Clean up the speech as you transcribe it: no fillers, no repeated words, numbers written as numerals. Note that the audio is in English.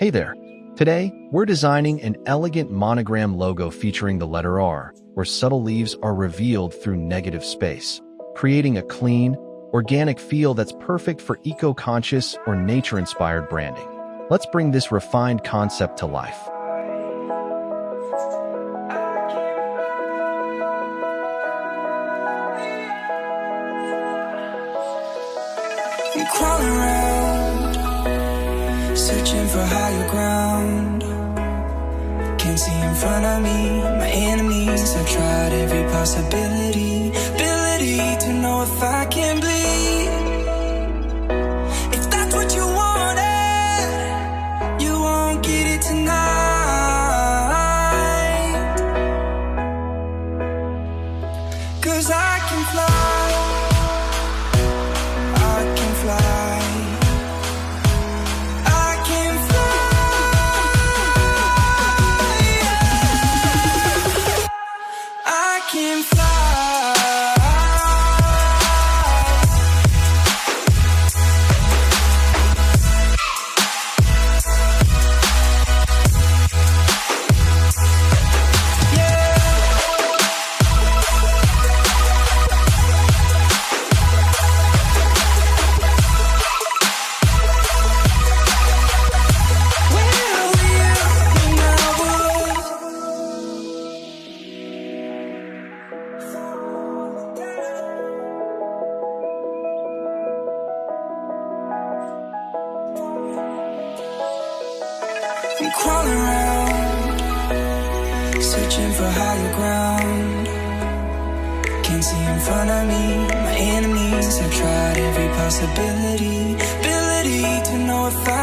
Hey there. Today, we're designing an elegant monogram logo featuring the letter R, where subtle leaves are revealed through negative space, creating a clean, organic feel that's perfect for eco-conscious or nature-inspired branding. Let's bring this refined concept to life. I'm crawling around, searching for higher ground. Can't see in front of me, my enemies. I've tried every possibility, ability to know if I can bleed. If that's what you wanted, you won't get it tonight. 'Cause I can fly. I'm crawling around, searching for higher ground. Can't see in front of me, my enemies. I've tried every possibility, ability to know if I